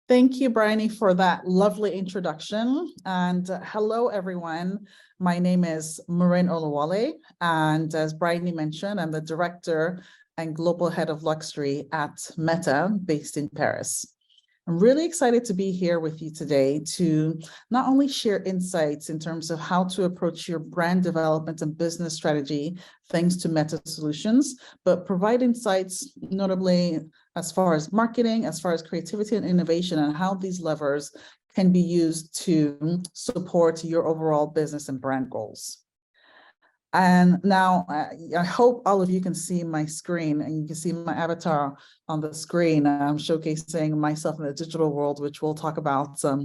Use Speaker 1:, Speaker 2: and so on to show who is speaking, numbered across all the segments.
Speaker 1: Thank you, Bryony, for that lovely introduction. And hello, everyone. My name is Morin Oluwole, and as Bryony mentioned, I'm the Director and Global Head of Luxury at Meta, based in Paris. I'm really excited to be here with you today to not only share insights in terms of how to approach your brand development and business strategy thanks to Meta Solutions, but provide insights notably as far as marketing, as far as creativity and innovation, and how these levers can be used to support your overall business and brand goals. And now I hope all of you can see my screen and you can see my avatar on the screen. I'm showcasing myself in the digital world, which we'll talk about a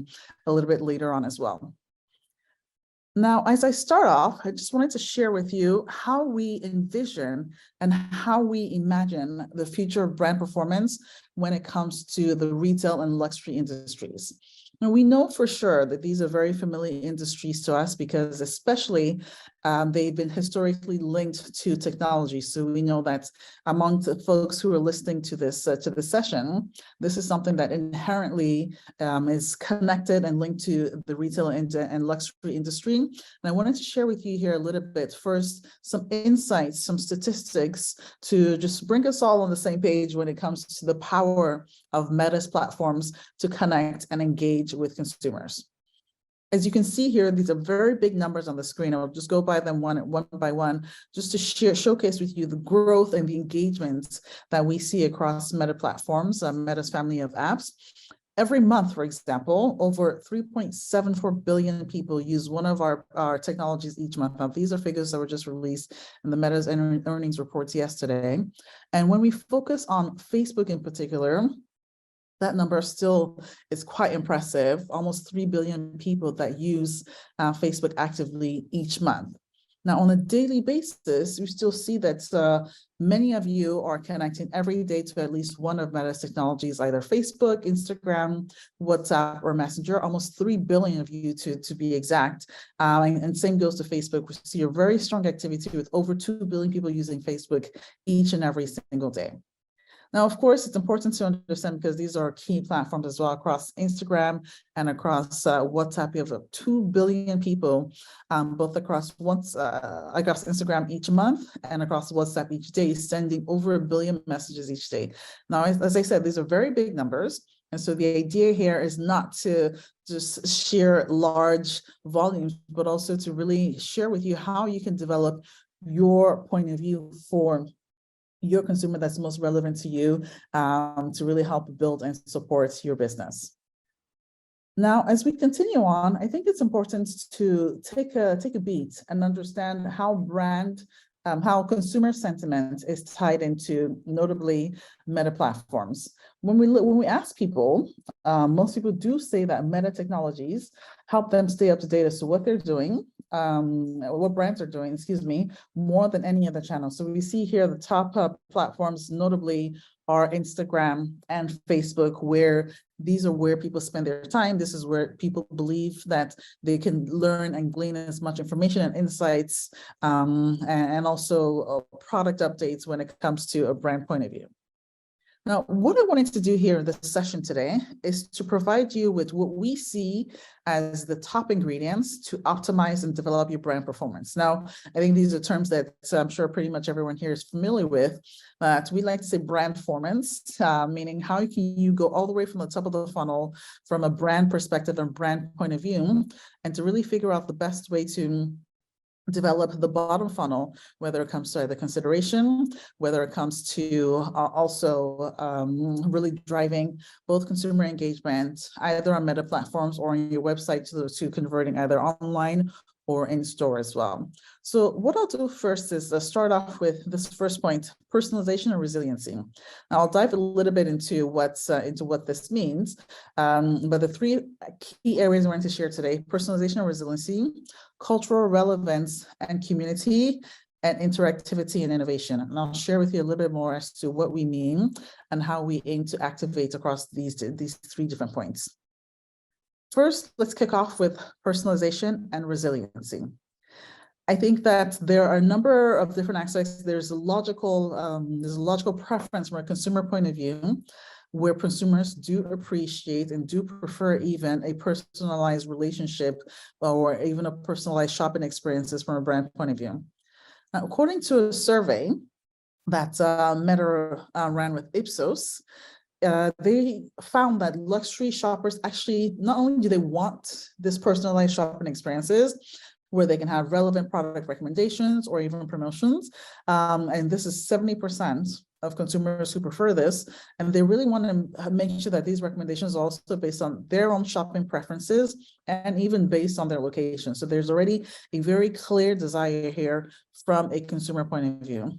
Speaker 1: little bit later on as well. Now, as I start off, I just wanted to share with you how we envision and how we imagine the future of brand performance when it comes to the retail and luxury industries. And we know for sure that these are very familiar industries to us because especially they've been historically linked to technology. So we know that among the folks who are listening to this session, this is something that inherently is connected and linked to the retail and luxury industry. And I wanted to share with you here a little bit first some insights, some statistics to just bring us all on the same page when it comes to the power of Meta's platforms to connect and engage with consumers. As you can see here, these are very big numbers on the screen. I'll just go by them one by one, just to showcase with you the growth and the engagements that we see across Meta platforms, Meta's family of apps. Every month, for example, over 3.74 billion people use one of our technologies each month. Now, these are figures that were just released in the Meta's earnings reports yesterday. And when we focus on Facebook in particular, that number still is quite impressive, almost 3 billion people that use Facebook actively each month. Now, on a daily basis, we still see that many of you are connecting every day to at least one of Meta's technologies, either Facebook, Instagram, WhatsApp, or Messenger, almost 3 billion of you to be exact. And same goes to Facebook. We see a very strong activity with over 2 billion people using Facebook each and every single day. Now, of course, it's important to understand because these are key platforms as well across Instagram and across WhatsApp. We have 2 billion people, both across Instagram each month and across WhatsApp each day, sending over 1 billion messages each day. Now, as I said, these are very big numbers. And so the idea here is not to just share large volumes, but also to really share with you how you can develop your point of view for your consumer that's most relevant to you to really help build and support your business. Now, as we continue on, I think it's important to take a beat and understand how how consumer sentiment is tied into notably Meta platforms. When we ask people, most people do say that Meta technologies help them stay up to date as to what they're doing, what brands are doing, more than any other channel. So we see here the top platforms notably are Instagram and Facebook, where these are where people spend their time. This is where people believe that they can learn and glean as much information and insights, and also product updates when it comes to a brand point of view. Now, what I wanted to do here in this session today is to provide you with what we see as the top ingredients to optimize and develop your brand performance. Now, I think these are terms that I'm sure pretty much everyone here is familiar with, but we like to say brand performance, meaning how can you go all the way from the top of the funnel from a brand perspective and brand point of view, and to really figure out the best way to develop the bottom funnel, whether it comes to either consideration, whether it comes to also really driving both consumer engagement, either on Meta platforms or on your website to converting either online or in store as well. So what I'll do first is start off with this first point, personalization and resiliency. Now I'll dive a little bit into what this means, but the three key areas I want to share today: personalization and resiliency, cultural relevance and community, and interactivity and innovation. And I'll share with you a little bit more as to what we mean and how we aim to activate across these three different points. First, let's kick off with personalization and resiliency. I think that there are a number of different aspects. There's a logical preference from a consumer point of view, where consumers do appreciate and do prefer even a personalized relationship or even a personalized shopping experiences from a brand point of view. Now, according to a survey that Meta ran with Ipsos, they found that luxury shoppers actually, not only do they want this personalized shopping experiences, where they can have relevant product recommendations or even promotions. And this is 70% of consumers who prefer this. And they really want to make sure that these recommendations are also based on their own shopping preferences and even based on their location. So there's already a very clear desire here from a consumer point of view.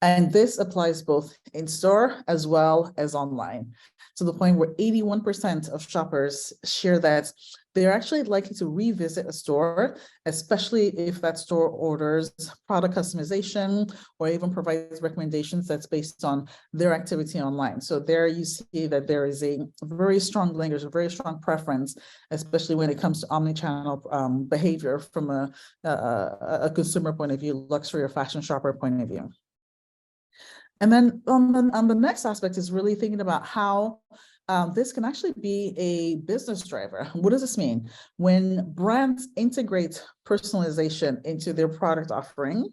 Speaker 1: And this applies both in store as well as online, to the point where 81% of shoppers share that they're actually likely to revisit a store, especially if that store orders product customization or even provides recommendations that's based on their activity online. So there you see that there is a very strong link, there's a very strong preference, especially when it comes to omnichannel behavior from a consumer point of view, luxury or fashion shopper point of view. And then on the next aspect is really thinking about how this can actually be a business driver. What does this mean? When brands integrate personalization into their product offering,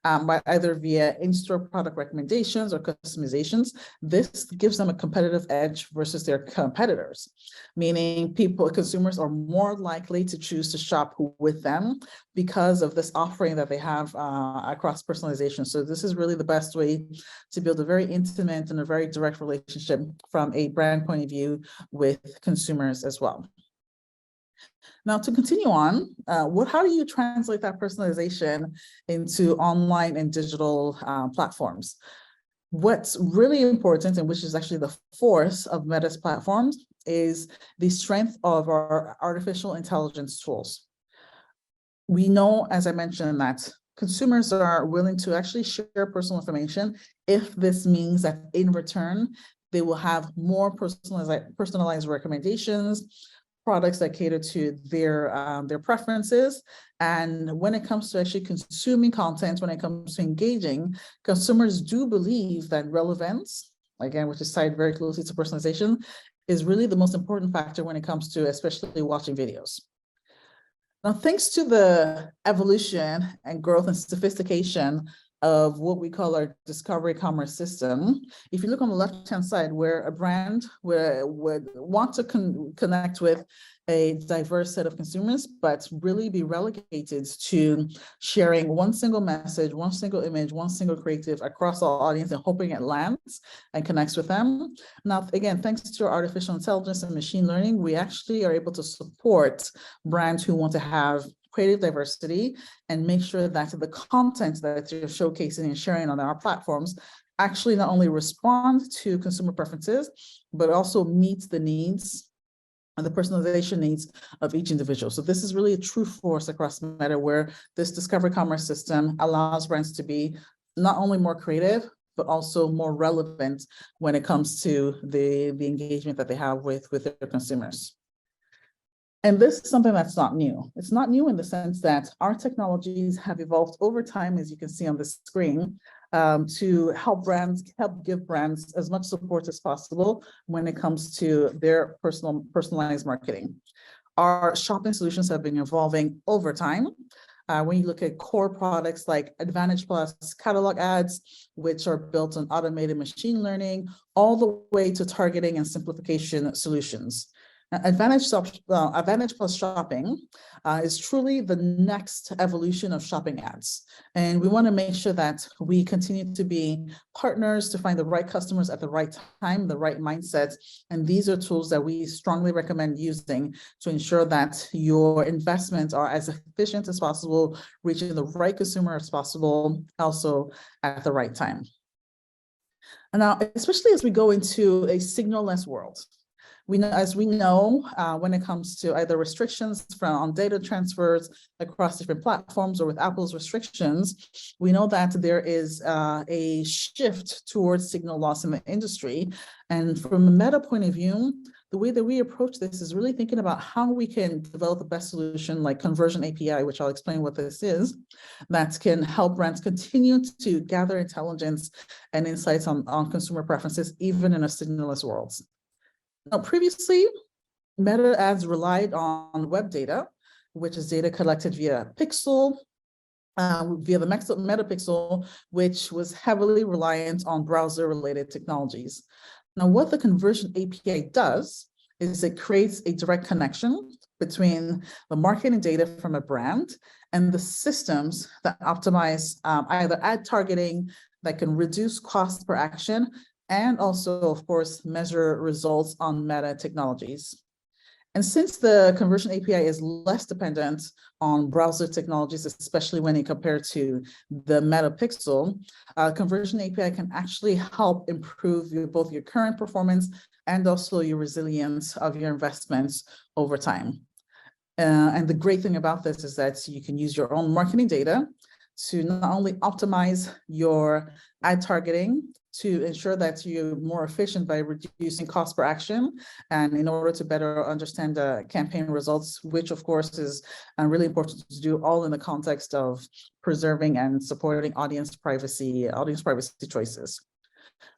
Speaker 1: by either via in-store product recommendations or customizations, this gives them a competitive edge versus their competitors, meaning consumers are more likely to choose to shop with them because of this offering that they have across personalization. So this is really the best way to build a very intimate and a very direct relationship from a brand point of view with consumers as well. Now, to continue on, how do you translate that personalization into online and digital platforms? What's really important, and which is actually the force of Meta's platforms, is the strength of our artificial intelligence tools. We know, as I mentioned, that consumers are willing to actually share personal information if this means that in return, they will have more personalized recommendations, products that cater to their preferences. And when it comes to actually consuming content, when it comes to engaging, consumers do believe that relevance, again, which is tied very closely to personalization, is really the most important factor when it comes to especially watching videos. Now, thanks to the evolution and growth and sophistication of what we call our discovery commerce system, if you look on the left-hand side, where a brand would want to connect with a diverse set of consumers, but really be relegated to sharing one single message, one single image, one single creative across all audience and hoping it lands and connects with them. Now, again, thanks to artificial intelligence and machine learning, we actually are able to support brands who want to have creative diversity and make sure that the content that you're showcasing and sharing on our platforms actually not only respond to consumer preferences, but also meet the needs and the personalization needs of each individual. So this is really a true force across Meta, where this discovery commerce system allows brands to be not only more creative, but also more relevant when it comes to the engagement that they have with their consumers. And this is something that's not new. It's not new in the sense that our technologies have evolved over time, as you can see on the screen, to help give brands as much support as possible when it comes to their personalized marketing. Our shopping solutions have been evolving over time. When you look at core products like Advantage Plus catalog ads, which are built on automated machine learning, all the way to targeting and simplification solutions. Advantage Plus shopping is truly the next evolution of shopping ads. And we want to make sure that we continue to be partners to find the right customers at the right time, the right mindset. And these are tools that we strongly recommend using to ensure that your investments are as efficient as possible, reaching the right consumer as possible, also at the right time. And now, especially as we go into a signal-less world, as we know, when it comes to either restrictions on data transfers across different platforms or with Apple's restrictions, we know that there is a shift towards signal loss in the industry. And from a Meta point of view, the way that we approach this is really thinking about how we can develop the best solution like Conversion API, which I'll explain what this is, that can help brands continue to gather intelligence and insights on consumer preferences, even in a signalless world. Now, previously, Meta ads relied on web data, which is data collected via Pixel, via the Meta Pixel, which was heavily reliant on browser-related technologies. Now, what the Conversion API does is it creates a direct connection between the marketing data from a brand and the systems that optimize either ad targeting that can reduce cost per action and also, of course, measure results on Meta technologies. And since the Conversion API is less dependent on browser technologies, especially when you compare to the Meta Pixel, Conversion API can actually help improve both your current performance and also your resilience of your investments over time. And the great thing about this is that you can use your own marketing data to not only optimize your ad targeting to ensure that you're more efficient by reducing cost per action, and in order to better understand the campaign results, which of course is really important to do all in the context of preserving and supporting audience privacy choices.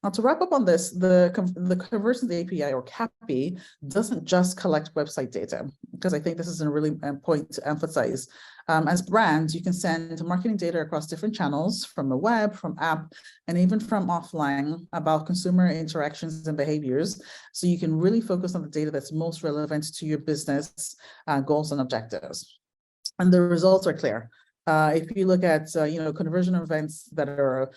Speaker 1: Now, to wrap up on this, the Conversions API or CAPI doesn't just collect website data, because I think this is a really important point to emphasize. As brands, you can send marketing data across different channels from the web, from app, and even from offline about consumer interactions and behaviors. So you can really focus on the data that's most relevant to your business goals and objectives. And the results are clear. If you look at conversion events that are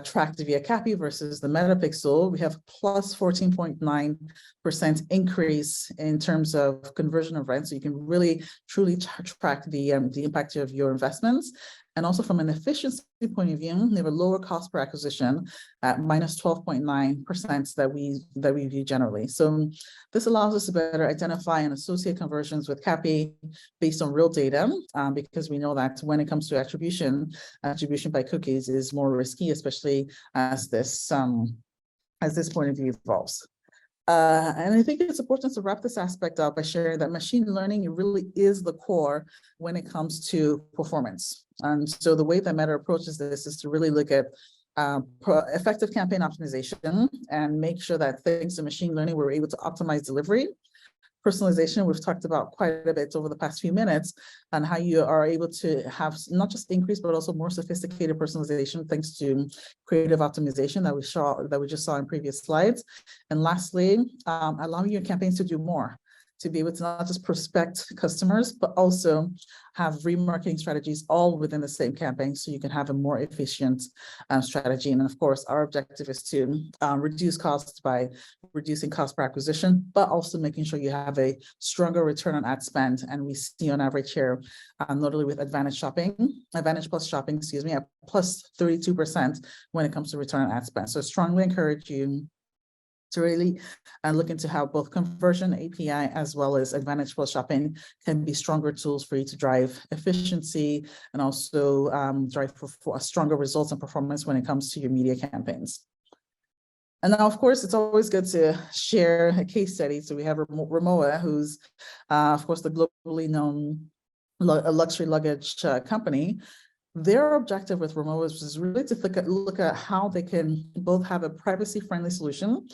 Speaker 1: tracked via CAPI versus the Meta Pixel, we have plus 14.9% increase in terms of conversion events. So you can really truly track the impact of your investments. And also from an efficiency point of view, we have a lower cost per acquisition at minus 12.9% that we view generally. So this allows us to better identify and associate conversions with CAPI based on real data, because we know that when it comes to attribution by cookies is more risky, especially as this point of view evolves. And I think it's important to wrap this aspect up by sharing that machine learning really is the core when it comes to performance. And so the way that Meta approaches this is to really look at effective campaign optimization and make sure that thanks to machine learning, we're able to optimize delivery. Personalization, we've talked about quite a bit over the past few minutes, and how you are able to have not just increased, but also more sophisticated personalization thanks to creative optimization that we just saw in previous slides. And lastly, allowing your campaigns to do more, to be able to not just prospect customers, but also have remarketing strategies all within the same campaign so you can have a more efficient strategy. And of course, our objective is to reduce costs by reducing cost per acquisition, but also making sure you have a stronger return on ad spend. And we see on average here, notably with Advantage Plus Shopping, at plus 32% when it comes to return on ad spend. So strongly encourage you to really look into how both Conversion API as well as Advantage Plus Shopping can be stronger tools for you to drive efficiency and also drive for stronger results and performance when it comes to your media campaigns. And now, of course, it's always good to share a case study. So we have Rimowa, who's, of course, the globally known luxury luggage company. Their objective with Rimowa is really to look at how they can both have a privacy-friendly solution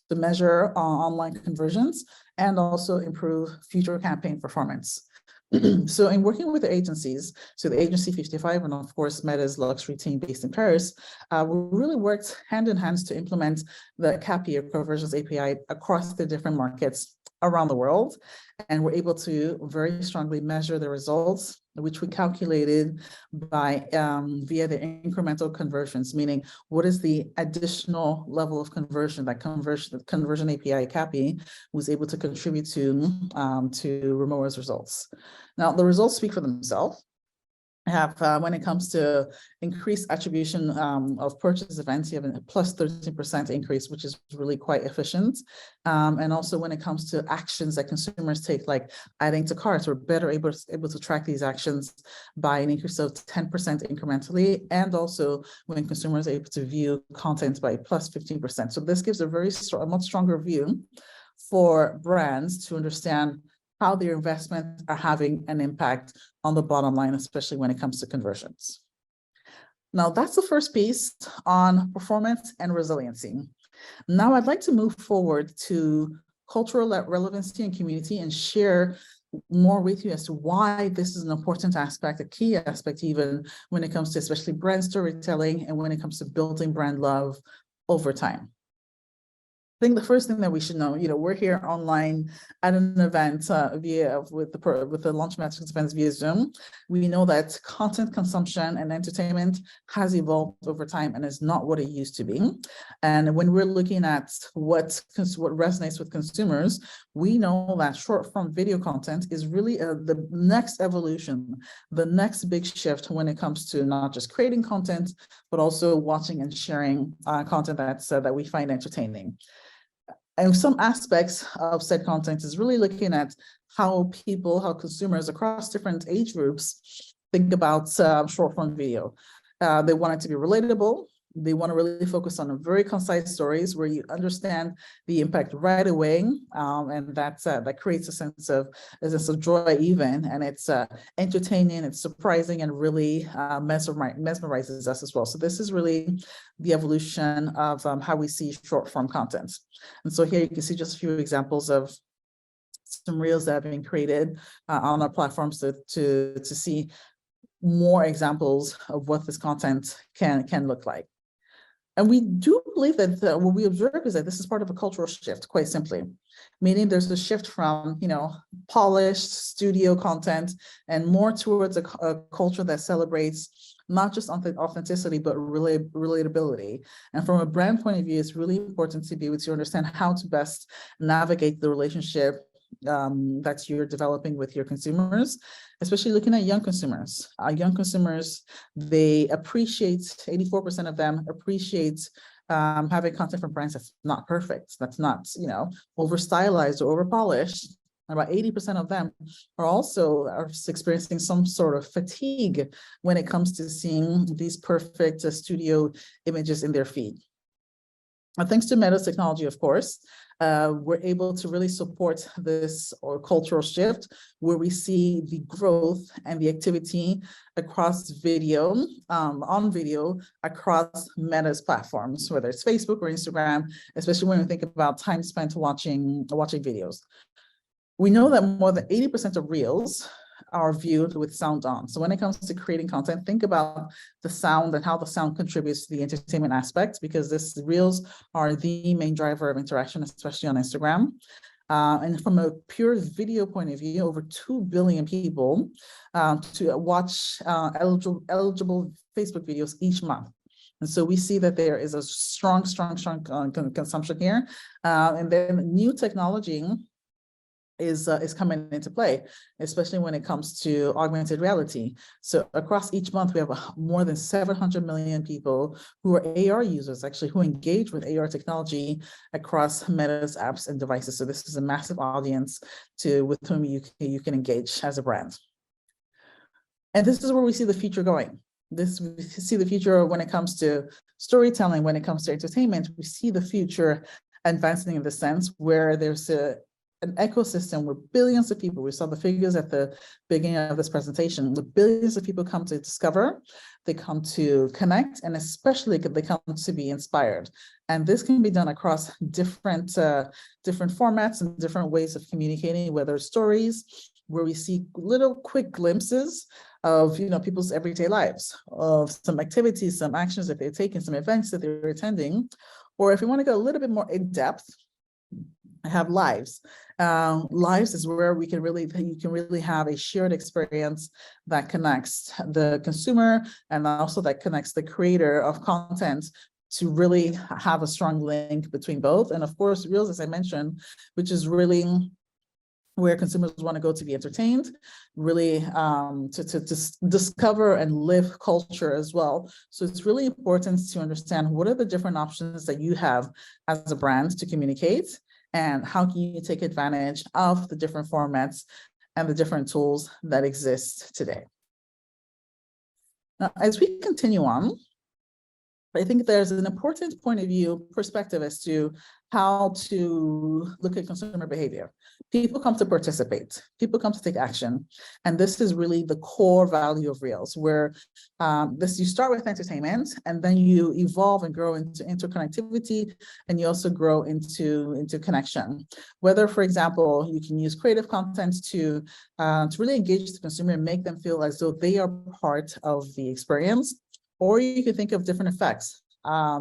Speaker 1: to measure online conversions and also improve future campaign performance. So in working with the agencies, so the agency 55 and of course Meta's luxury team based in Paris, we really worked hand in hand to implement the CAPI or Conversions API across the different markets around the world. And we're able to very strongly measure the results, which we calculated by via the incremental conversions, meaning what is the additional level of conversion that Conversion API CAPI was able to contribute to Rimowa's results. Now, the results speak for themselves. When it comes to increased attribution of purchase events, you have a plus 13% increase, which is really quite efficient. And also when it comes to actions that consumers take, like adding to carts, we're better able to track these actions by an increase of 10% incrementally. And also when consumers are able to view content by plus 15%. So this gives a much stronger view for brands to understand how their investments are having an impact on the bottom line, especially when it comes to conversions. Now, that's the first piece on performance and resiliency. Now, I'd like to move forward to cultural relevancy and community and share more with you as to why this is an important aspect, a key aspect, even when it comes to especially brand storytelling and when it comes to building brand love over time. I think the first thing that we should know, we're here online at an event with the Launch Matrix events via Zoom. We know that content consumption and entertainment has evolved over time and is not what it used to be. And when we're looking at what resonates with consumers, we know that short form video content is really the next evolution, the next big shift when it comes to not just creating content, but also watching and sharing content that we find entertaining. And some aspects of said content is really looking at how consumers across different age groups think about short form video. They want it to be relatable. They want to really focus on very concise stories where you understand the impact right away, and that creates a sense of joy even, and it's entertaining, it's surprising, and really mesmerizes us as well. So this is really the evolution of how we see short form content. And so here you can see just a few examples of some reels that have been created on our platforms to see more examples of what this content can look like. And we do believe that what we observe is that this is part of a cultural shift, quite simply, meaning there's a shift from, polished studio content and more towards a culture that celebrates not just authenticity, but relatability. And from a brand point of view, it's really important to be able to understand how to best navigate the relationship that you're developing with your consumers, especially looking at young consumers. Young consumers, they appreciate, 84% of them appreciate having content from brands that's not perfect, that's not, over stylized or over polished. About 80% of them are experiencing some sort of fatigue when it comes to seeing these perfect studio images in their feed. And thanks to Meta's technology, of course, we're able to really support this cultural shift where we see the growth and the activity across video, on video, across Meta's platforms, whether it's Facebook or Instagram, especially when we think about time spent watching videos. We know that more than 80% of reels are viewed with sound on. So when it comes to creating content, think about the sound and how the sound contributes to the entertainment aspect, because reels are the main driver of interaction, especially on Instagram. And from a pure video point of view, over 2 billion people to watch eligible Facebook videos each month. And so we see that there is a strong consumption here. And then new technology is coming into play, especially when it comes to augmented reality. So across each month, we have more than 700 million people who are AR users, actually, who engage with AR technology across Meta's apps and devices. So this is a massive audience with whom you can engage as a brand. And this is where we see the future going. We see the future when it comes to storytelling, when it comes to entertainment. We see the future advancing in the sense where there's an ecosystem where billions of people, we saw the figures at the beginning of this presentation, where billions of people come to discover, they come to connect, and especially they come to be inspired. And this can be done across different formats and different ways of communicating, whether stories, where we see little quick glimpses of people's everyday lives, of some activities, some actions that they're taking, some events that they're attending, or if we want to go a little bit more in depth, have lives. Lives is where you can really have a shared experience that connects the consumer and also that connects the creator of content to really have a strong link between both. And of course, Reels, as I mentioned, which is really where consumers want to go to be entertained, really to discover and live culture as well. So it's really important to understand what are the different options that you have as a brand to communicate, and how can you take advantage of the different formats and the different tools that exist today. Now, as we continue on, I think there's an important point of view perspective as to how to look at consumer behavior. People come to participate, people come to take action. And this is really the core value of Reels, where you start with entertainment and then you evolve and grow into interconnectivity, and you also grow into connection. Whether, for example, you can use creative content to really engage the consumer and make them feel as though they are part of the experience. Or you can think of different effects,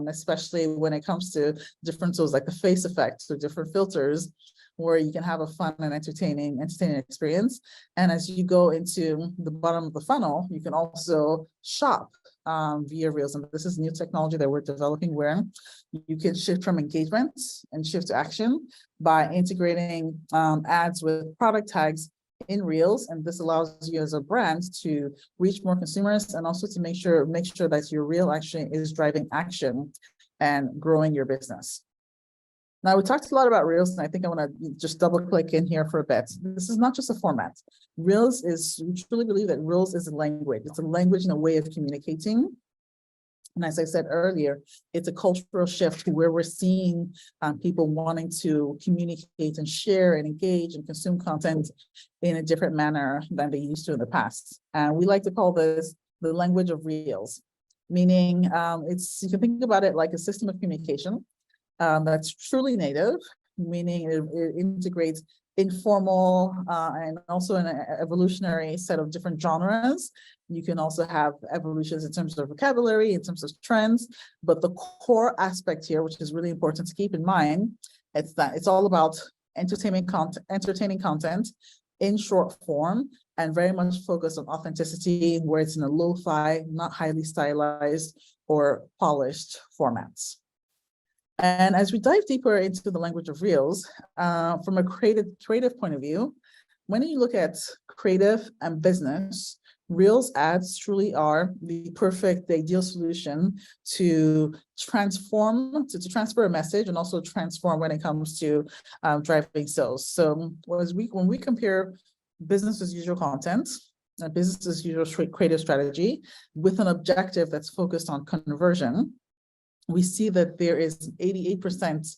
Speaker 1: especially when it comes to different tools like the face effect or different filters, where you can have a fun and entertaining experience. And as you go into the bottom of the funnel, you can also shop via Reels. And this is new technology that we're developing, where you can shift from engagement and shift to action by integrating ads with product tags in Reels. And this allows you as a brand to reach more consumers, and also to make sure that your reel actually is driving action and growing your business. Now, we talked a lot about Reels, and I think I want to just double click in here for a bit. This is not just a format. We truly believe that Reels is a language. It's a language and a way of communicating. And as I said earlier, it's a cultural shift where we're seeing people wanting to communicate and share and engage and consume content in a different manner than they used to in the past. And we like to call this the language of Reels, meaning you can think about it like a system of communication that's truly native, meaning it integrates informal and also an evolutionary set of different genres. You can also have evolutions in terms of vocabulary, in terms of trends, but the core aspect here, which is really important to keep in mind, it's all about entertaining content in short form, and very much focused on authenticity, where it's in a lo-fi, not highly stylized or polished formats. And as we dive deeper into the language of Reels, from a creative point of view, when you look at creative and business, Reels ads truly are the ideal solution to transfer a message, and also transform when it comes to driving sales. So when we compare business as usual content, business as usual creative strategy with an objective that's focused on conversion, we see that there is 88%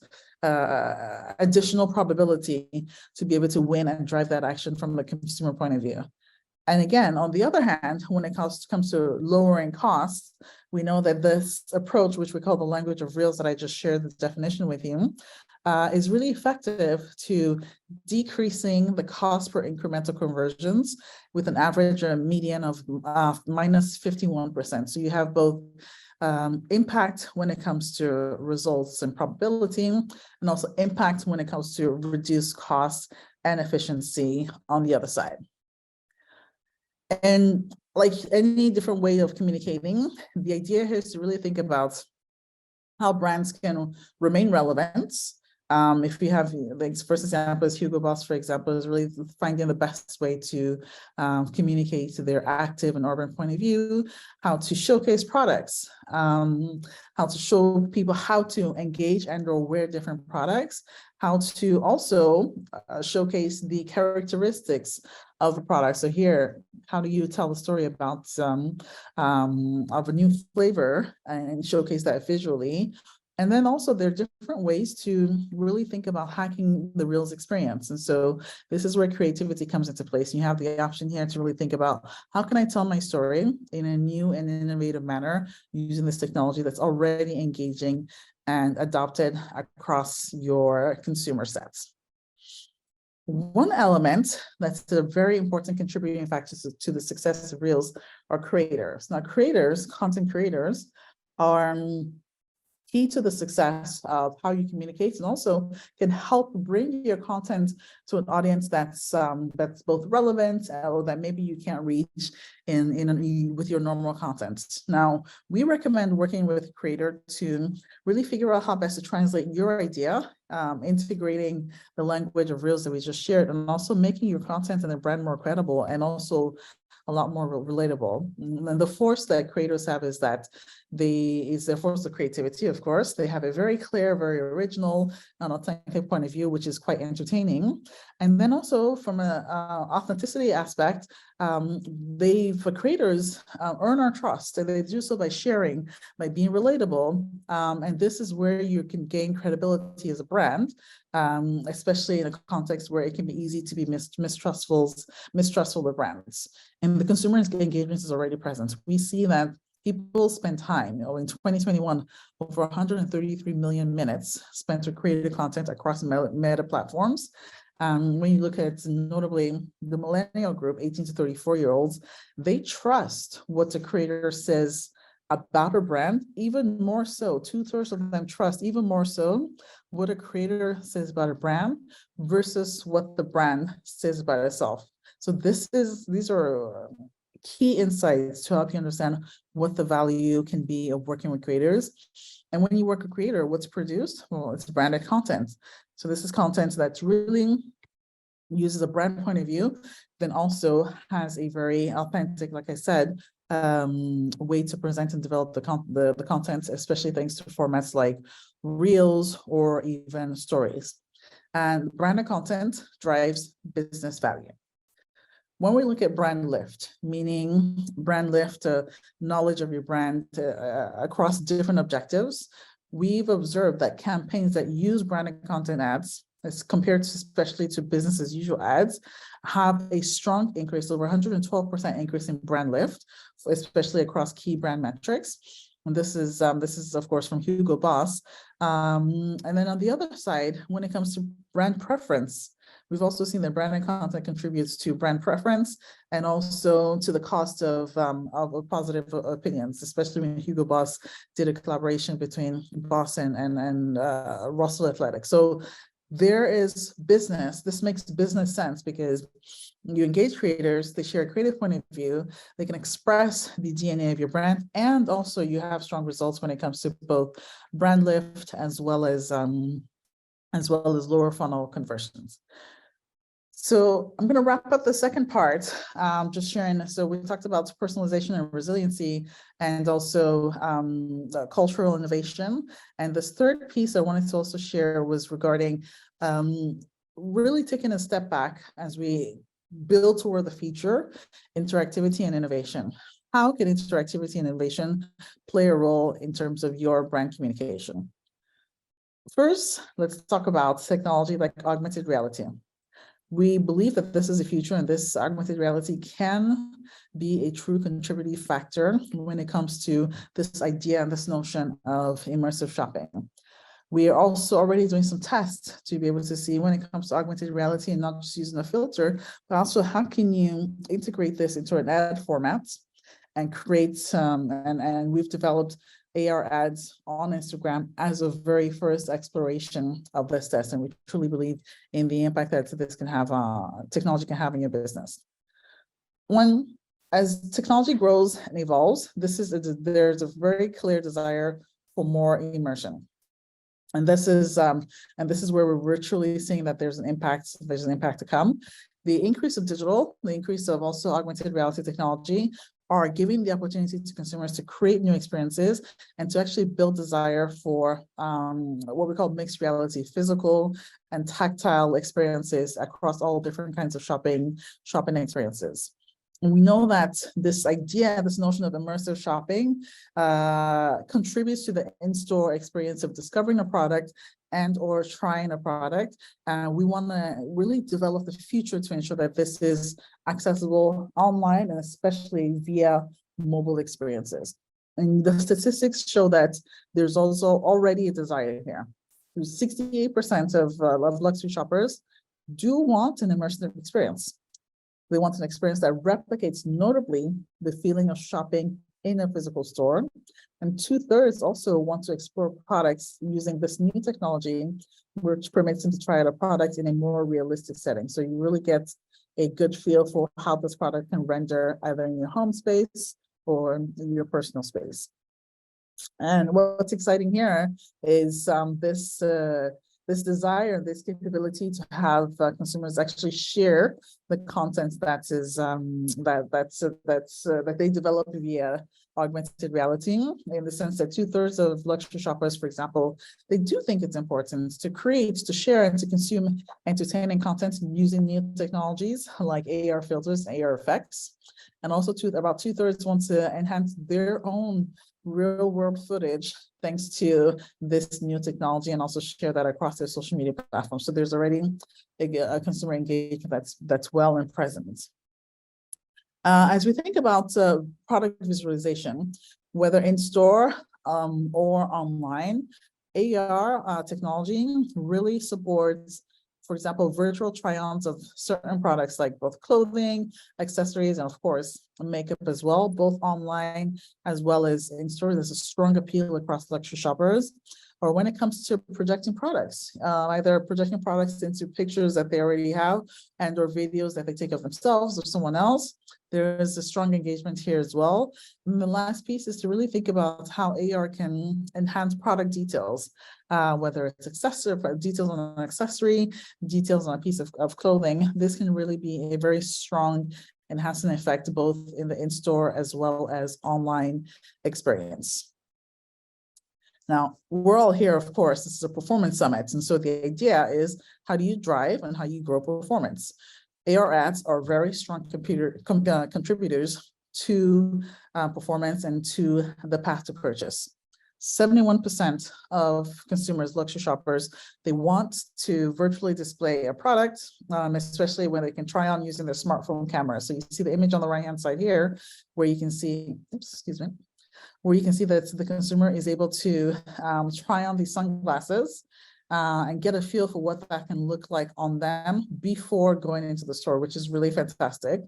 Speaker 1: additional probability to be able to win and drive that action from a consumer point of view. And again, on the other hand, when it comes to lowering costs, we know that this approach, which we call the language of Reels that I just shared the definition with you, is really effective to decreasing the cost per incremental conversions, with an average or a median of minus 51%. So you have both impact when it comes to results and probability, and also impact when it comes to reduced costs and efficiency on the other side. And like any different way of communicating, the idea here is to really think about how brands can remain relevant. If we have, like, first example is Hugo Boss, for example, is really finding the best way to communicate to their active and urban point of view, how to showcase products, how to show people how to engage and or wear different products, how to also showcase the characteristics of a product. So here, how do you tell the story about of a new flavor and showcase that visually? And then also there are different ways to really think about hacking the Reels experience. And so this is where creativity comes into place. You have the option here to really think about, how can I tell my story in a new and innovative manner using this technology that's already engaging and adopted across your consumer sets. One element that's a very important contributing factor to the success of Reels are creators. Now, content creators are key to the success of how you communicate, and also can help bring your content to an audience that's both relevant or that maybe you can't reach with your normal content. Now, we recommend working with a creator to really figure out how best to translate your idea, integrating the language of Reels that we just shared, and also making your content and the brand more credible and also a lot more relatable. And the force that creators have is that is their force of creativity, of course. They have a very clear, very original and authentic point of view, which is quite entertaining. And then also from an authenticity aspect, the creators earn our trust, and they do so by sharing, by being relatable. And this is where you can gain credibility as a brand, especially in a context where it can be easy to be mistrustful with brands. And the consumer engagement is already present. We see that people spend time, in 2021, over 133 million minutes spent to create content across meta platforms. When you look at notably the millennial group, 18 to 34-year-olds, they trust what the creator says about a brand, even more so. 2/3 of them trust even more so what a creator says about a brand versus what the brand says about itself. So these are key insights to help you understand what the value can be of working with creators. And when you work with a creator, what's produced? Well, it's branded content. So this is content that's really uses a brand point of view, then also has a very authentic, like I said, way to present and develop the content, especially thanks to formats like Reels or even Stories. And branded content drives business value. When we look at brand lift, meaning brand lift, knowledge of your brand across different objectives, we've observed that campaigns that use branded content ads, as compared to especially to business as usual ads, have a strong increase, over 112% increase in brand lift, especially across key brand metrics. And this is of course from Hugo Boss. And then on the other side, when it comes to brand preference, we've also seen that branded content contributes to brand preference and also to the cost of positive opinions, especially when Hugo Boss did a collaboration between Boss and Russell Athletic. So there is business. This makes business sense because you engage creators, they share a creative point of view, they can express the DNA of your brand, and also you have strong results when it comes to both brand lift as well as lower funnel conversions. So I'm going to wrap up the second part, just sharing. So we talked about personalization and resiliency and also cultural innovation. And this third piece I wanted to also share was regarding really taking a step back as we build toward the future, interactivity and innovation. How can interactivity and innovation play a role in terms of your brand communication? First, let's talk about technology like augmented reality. We believe that this is the future, and this augmented reality can be a true contributing factor when it comes to this idea and this notion of immersive shopping. We are also already doing some tests to be able to see when it comes to augmented reality and not just using a filter, but also how can you integrate this into an ad format and create some, and we've developed AR ads on Instagram as a very first exploration of this test. And we truly believe in the impact that this can have, technology can have in your business. As technology grows and evolves, there's a very clear desire for more immersion. And this is where we're truly seeing that there's an impact to come. The increase of digital, the increase of also augmented reality technology are giving the opportunity to consumers to create new experiences and to actually build desire for what we call mixed reality, physical and tactile experiences across all different kinds of shopping experiences. And we know that this idea, this notion of immersive shopping contributes to the in-store experience of discovering a product and or trying a product. We want to really develop the future to ensure that this is accessible online and especially via mobile experiences. And the statistics show that there's also already a desire here. 68% of luxury shoppers do want an immersive experience. They want an experience that replicates notably the feeling of shopping in a physical store. And 2/3 also want to explore products using this new technology, which permits them to try out a product in a more realistic setting. So you really get a good feel for how this product can render either in your home space or in your personal space. And what's exciting here is this desire, this capability to have consumers actually share the content that is that they develop via augmented reality, in the sense that 2/3 of luxury shoppers, for example, they do think it's important to create, to share, and to consume entertaining content using new technologies like AR filters and AR effects. And also about 2/3 want to enhance their own real world footage thanks to this new technology, and also share that across their social media platforms. So there's already a consumer engagement that's well and present. As we think about product visualization, whether in store or online, AR technology really supports, for example, virtual try-ons of certain products like both clothing, accessories, and of course, makeup as well, both online as well as in store. There's a strong appeal across luxury shoppers. Or when it comes to projecting products, either projecting products into pictures that they already have and or videos that they take of themselves or someone else. There is a strong engagement here as well. And the last piece is to really think about how AR can enhance product details, whether it's details on an accessory, details on a piece of clothing. This can really be a very strong enhancing effect, both in the in-store as well as online experience. Now, we're all here, of course, this is a performance summit. And so the idea is, how do you drive and how you grow performance? AR ads are very strong contributors to performance and to the path to purchase. 71% of consumers, luxury shoppers, they want to virtually display a product, especially when they can try on using their smartphone camera. So you see the image on the right-hand side here, where you can see, where you can see that the consumer is able to try on these sunglasses and get a feel for what that can look like on them before going into the store, which is really fantastic.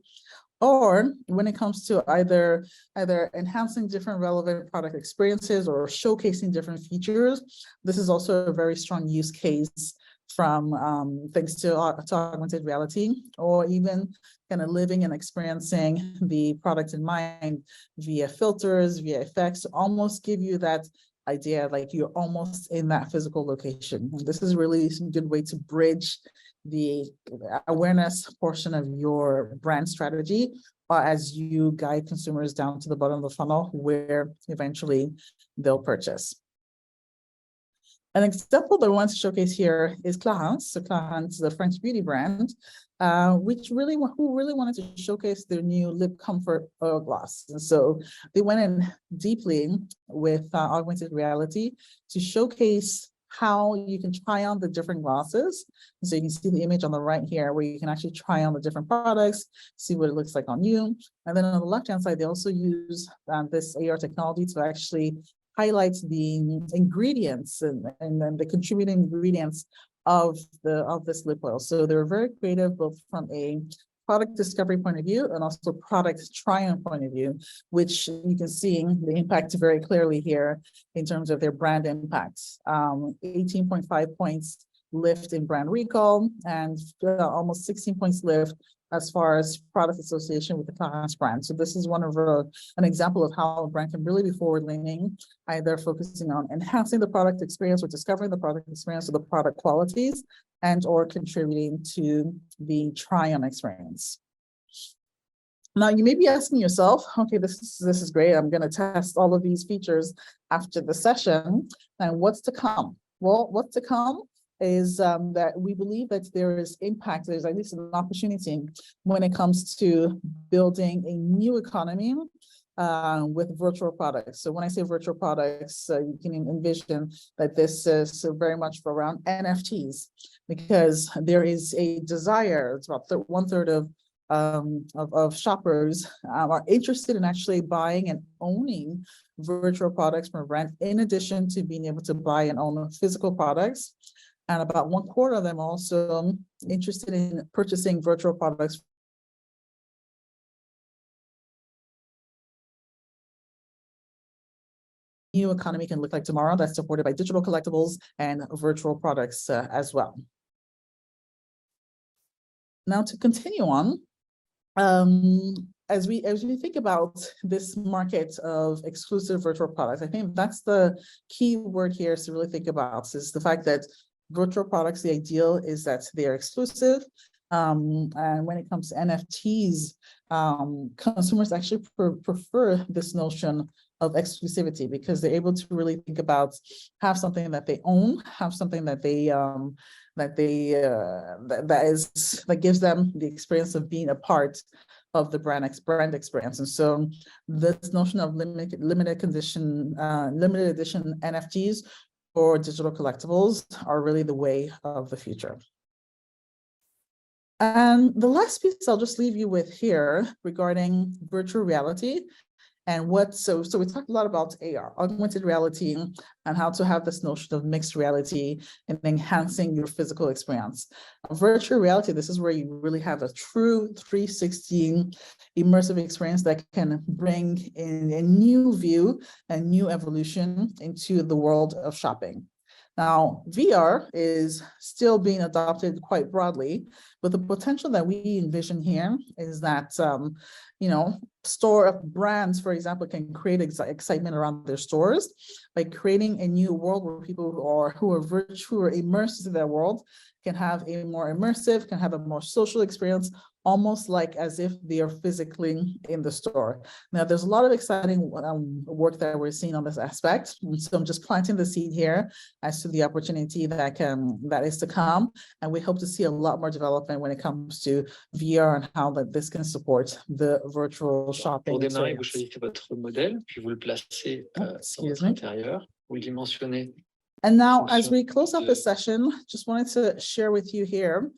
Speaker 1: Or when it comes to either enhancing different relevant product experiences or showcasing different features, this is also a very strong use case from thanks to augmented reality, or even kind of living and experiencing the product in mind via filters, via effects, to almost give you that idea like you're almost in that physical location. And this is really a good way to bridge the awareness portion of your brand strategy as you guide consumers down to the bottom of the funnel where eventually they'll purchase. An example that I want to showcase here is Clarins. So Clarins is a French beauty brand, who really wanted to showcase their new lip comfort oil gloss. And so they went in deeply with augmented reality to showcase how you can try on the different glosses. So you can see the image on the right here, where you can actually try on the different products, see what it looks like on you. And then on the left-hand side, they also use this AR technology to actually highlight the ingredients and then the contributing ingredients of this lip oil. So they're very creative, both from a product discovery point of view and also product try-on point of view, which you can see the impact very clearly here in terms of their brand impact. 18.5 points lift in brand recall, and almost 16 points lift as far as product association with the Clarins brand. So this is one of an example of how a brand can really be forward-leaning, either focusing on enhancing the product experience or discovering the product experience or the product qualities, and or contributing to the try-on experience. Now, you may be asking yourself, okay, this is great. I'm going to test all of these features after the session. And what's to come? Well, what's to come is that we believe that there is impact, there's at least an opportunity when it comes to building a new economy with virtual products. So when I say virtual products, you can envision that this is very much around NFTs, because there is a desire, it's about 1/3 of shoppers are interested in actually buying and owning virtual products from a brand, in addition to being able to buy and own physical products. And about 1/4 of them also interested in purchasing virtual products. New economy can look like tomorrow, that's supported by digital collectibles and virtual products as well. Now to continue on, as we think about this market of exclusive virtual products, I think that's the key word here to really think about, is the fact that virtual products, the ideal is that they are exclusive, And when it comes to NFTs, consumers actually prefer this notion of exclusivity because they're able to really think about have something that they own, have something that that gives them the experience of being a part of the brand experience. And so this notion of limited edition NFTs or digital collectibles are really the way of the future. And the last piece I'll just leave you with here regarding virtual reality and so we talked a lot about AR, augmented reality, and how to have this notion of mixed reality and enhancing your physical experience. Virtual reality, this is where you really have a true 360 immersive experience that can bring in a new view and new evolution into the world of shopping. Now, VR is still being adopted quite broadly, but the potential that we envision here is that, store brands, for example, can create excitement around their stores by creating a new world where people who are immersed in their world can have a more immersive, can have a more social experience, almost like as if they are physically in the store. Now, there's a lot of exciting work that we're seeing on this aspect. So I'm just planting the seed here as to the opportunity that is to come. And we hope to see a lot more development when it comes to VR and how this can support the virtual shopping.
Speaker 2: Pour démarrer, vous choisissez votre modèle, puis vous le placez dans votre intérieur. Vous le dimensionnez.
Speaker 1: And now, as we close up this session, just wanted to share with you here,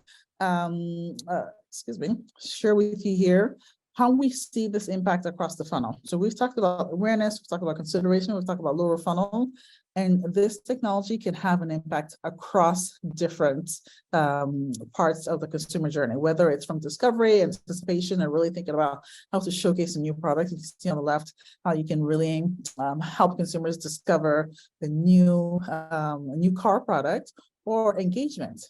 Speaker 1: share with you here how we see this impact across the funnel. So we've talked about awareness, we've talked about consideration, we've talked about lower funnel, and this technology can have an impact across different parts of the consumer journey, whether it's from discovery, anticipation, and really thinking about how to showcase a new product. You can see on the left how you can really help consumers discover the new car product, or engagement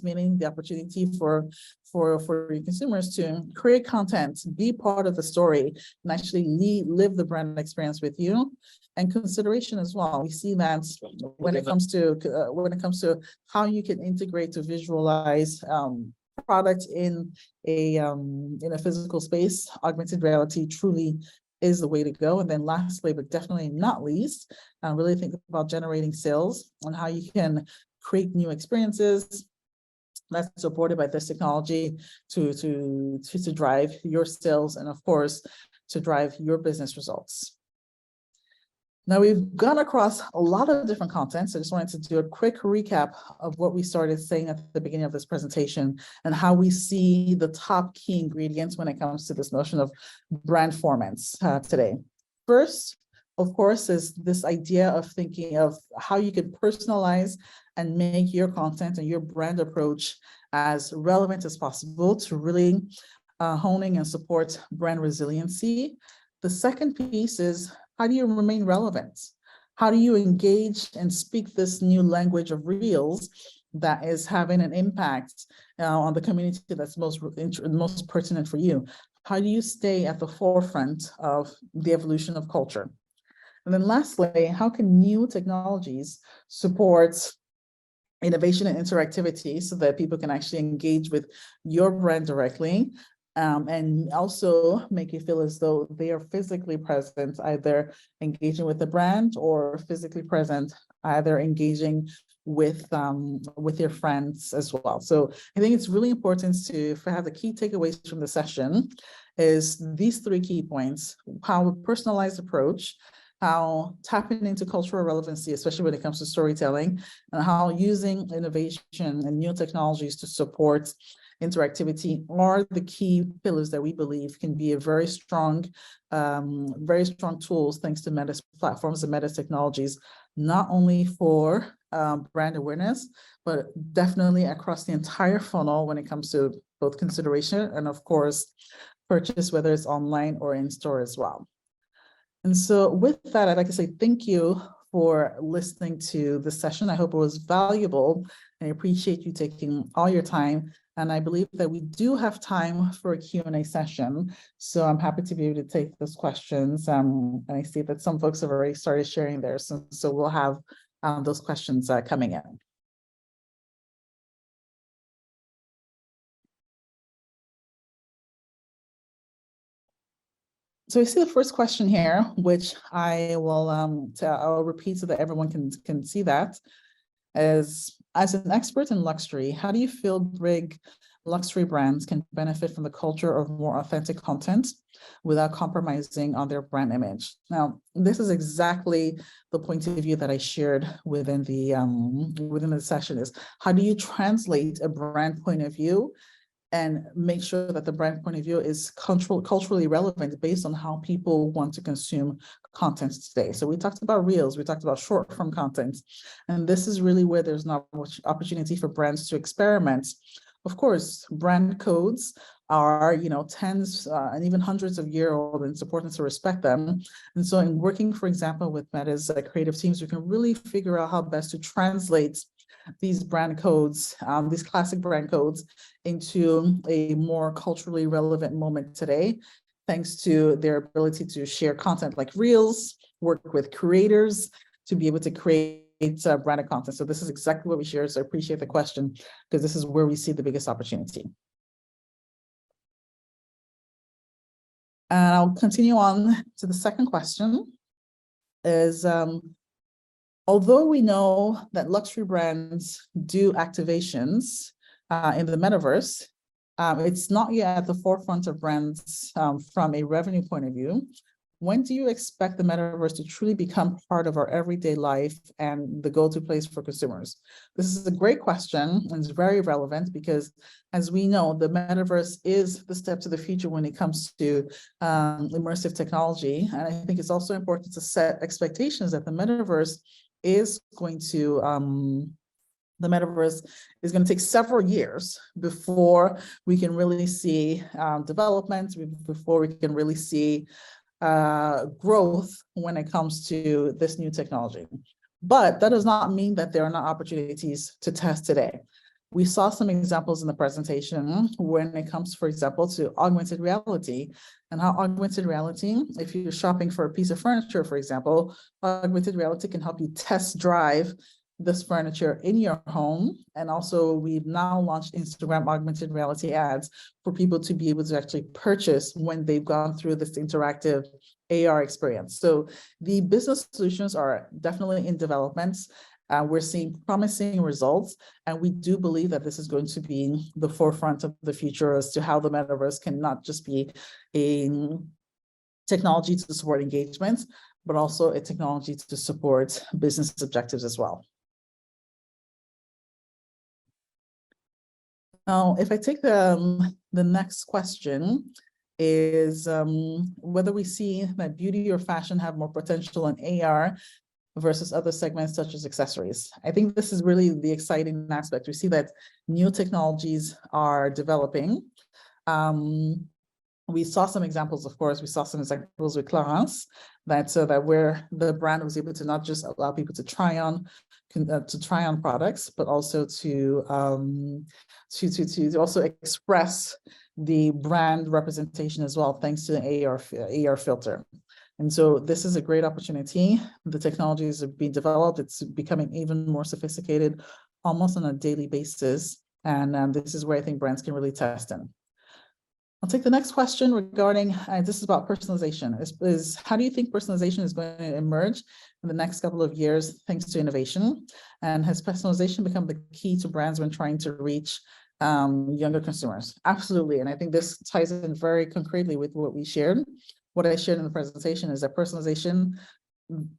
Speaker 1: meaning the opportunity for your consumers to create content, be part of the story, and actually live the brand experience with you. And consideration as well. We see that when it comes to how you can integrate to visualize product in a physical space, augmented reality truly is the way to go. And then lastly, but definitely not least, really think about generating sales and how you can create new experiences that's supported by this technology to drive your sales and, of course, to drive your business results. Now, we've gone across a lot of different content, so I just wanted to do a quick recap of what we started saying at the beginning of this presentation and how we see the top key ingredients when it comes to this notion of brand formants today. First, of course, is this idea of thinking of how you can personalize and make your content and your brand approach as relevant as possible to really honing and support brand resiliency. The second piece is, how do you remain relevant? How do you engage and speak this new language of reels that is having an impact on the community that's most pertinent for you? How do you stay at the forefront of the evolution of culture? And then lastly, how can new technologies support innovation and interactivity so that people can actually engage with your brand directly, and also make you feel as though they are physically present, either engaging with the brand or physically present, either engaging with your friends as well. So I think it's really important to have the key takeaways from the session is these three key points: how a personalized approach, how tapping into cultural relevancy, especially when it comes to storytelling, and how using innovation and new technologies to support interactivity are the key pillars that we believe can be a very strong tools, thanks to Meta's platforms and Meta's technologies, not only for brand awareness, but definitely across the entire funnel when it comes to both consideration and, of course, purchase, whether it's online or in store as well. And so with that, I'd like to say thank you for listening to the session. I hope it was valuable, and I appreciate you taking all your time. And I believe that we do have time for a Q&A session. So I'm happy to be able to take those questions. And I see that some folks have already started sharing theirs. So we'll have those questions coming in. So I see the first question here, which I'll repeat so that everyone can see that. As an expert in luxury, how do you feel big luxury brands can benefit from the culture of more authentic content without compromising on their brand image? Now, this is exactly the point of view that I shared within the session, is how do you translate a brand point of view and make sure that the brand point of view is culturally relevant based on how people want to consume content today. So we talked about reels, we talked about short form content, and this is really where there's not much opportunity for brands to experiment. Of course, brand codes are, tens and even hundreds of years old, and it's important to respect them. And so in working, for example, with Meta's creative teams, we can really figure out how best to translate these brand codes, these classic brand codes, into a more culturally relevant moment today, thanks to their ability to share content like reels, work with creators to be able to create branded content. So this is exactly what we share. So I appreciate the question, because this is where we see the biggest opportunity. And I'll continue on to the second question, is although we know that luxury brands do activations in the metaverse, it's not yet at the forefront of brands from a revenue point of view. When do you expect the metaverse to truly become part of our everyday life and the go-to place for consumers? This is a great question, and it's very relevant because, as we know, the metaverse is the step to the future when it comes to immersive technology. And I think it's also important to set expectations that the metaverse is going to take several years before we can really see development, before we can really see growth when it comes to this new technology. But that does not mean that there are not opportunities to test today. We saw some examples in the presentation when it comes, for example, to augmented reality, and how augmented reality, if you're shopping for a piece of furniture, for example, augmented reality can help you test drive this furniture in your home. And also, we've now launched Instagram augmented reality ads for people to be able to actually purchase when they've gone through this interactive AR experience. So the business solutions are definitely in development. We're seeing promising results, and we do believe that this is going to be the forefront of the future as to how the metaverse can not just be a technology to support engagement, but also a technology to support business objectives as well. Now, if I take the next question, is whether we see that beauty or fashion have more potential in AR versus other segments such as accessories. I think this is really the exciting aspect. We see that new technologies are developing. We saw some examples, of course, we saw some examples with Clarence, that where the brand was able to not just allow people to try on products, but also to also express the brand representation as well, thanks to the AR filter. And so this is a great opportunity. The technologies are being developed. It's becoming even more sophisticated almost on a daily basis. And this is where I think brands can really test in. I'll take the next question regarding, this is about personalization, is how do you think personalization is going to emerge in the next couple of years thanks to innovation? And has personalization become the key to brands when trying to reach younger consumers? Absolutely, and I think this ties in very concretely with what we shared. What I shared in the presentation is that personalization,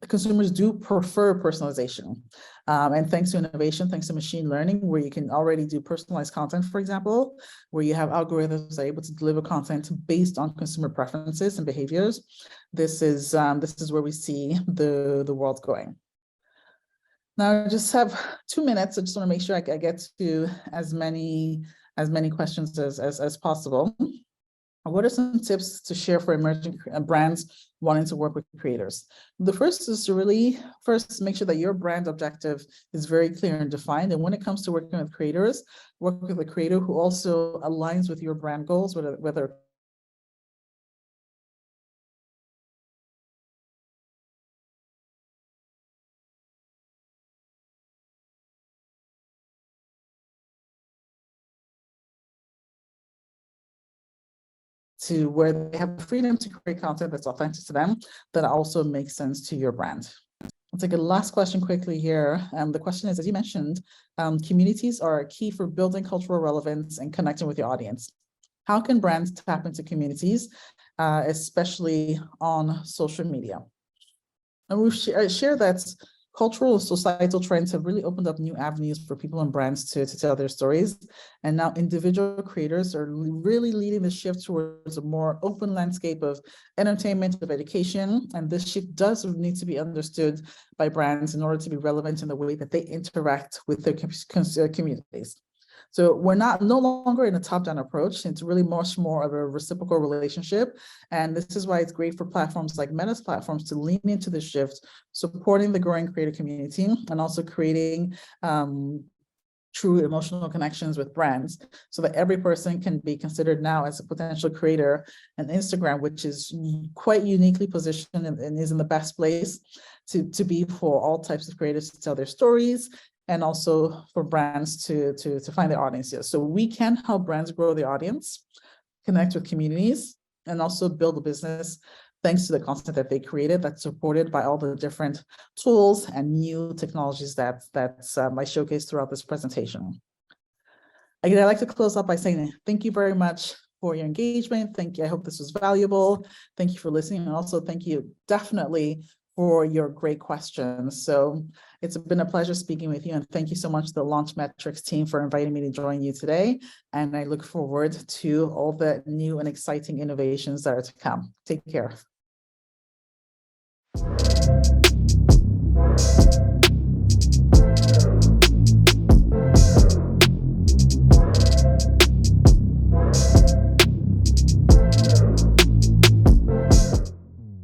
Speaker 1: consumers do prefer personalization. And thanks to innovation, thanks to machine learning, where you can already do personalized content, for example, where you have algorithms that are able to deliver content based on consumer preferences and behaviors. This is where we see the world going. Now, I just have 2 minutes. I just want to make sure I get to as many questions as possible. What are some tips to share for emerging brands wanting to work with creators? The first is to really first make sure that your brand objective is very clear and defined. And when it comes to working with creators, work with a creator who also aligns with your brand goals, whether to where they have freedom to create content that's authentic to them, that also makes sense to your brand. I'll take a last question quickly here. The question is, as you mentioned, communities are a key for building cultural relevance and connecting with your audience. How can brands tap into communities, especially on social media? And we've shared that cultural and societal trends have really opened up new avenues for people and brands to tell their stories. And now individual creators are really leading the shift towards a more open landscape of entertainment, of education. And this shift does need to be understood by brands in order to be relevant in the way that they interact with their communities. So we're no longer in a top-down approach. It's really much more of a reciprocal relationship. And this is why it's great for platforms like Meta's platforms to lean into the shift, supporting the growing creator community, and also creating true emotional connections with brands, so that every person can be considered now as a potential creator. And Instagram, which is quite uniquely positioned and is in the best place to be for all types of creators to tell their stories, and also for brands to find their audiences. So we can help brands grow their audience, connect with communities, and also build a business thanks to the content that they created that's supported by all the different tools and new technologies that I showcased throughout this presentation. Again, I'd like to close up by saying thank you very much for your engagement. Thank you. I hope this was valuable. Thank you for listening. And also thank you definitely for your great questions. So it's been a pleasure speaking with you, and thank you so much to the Launch Metrics team for inviting me to join you today. And I look forward to all the new and exciting innovations that are to come. Take care.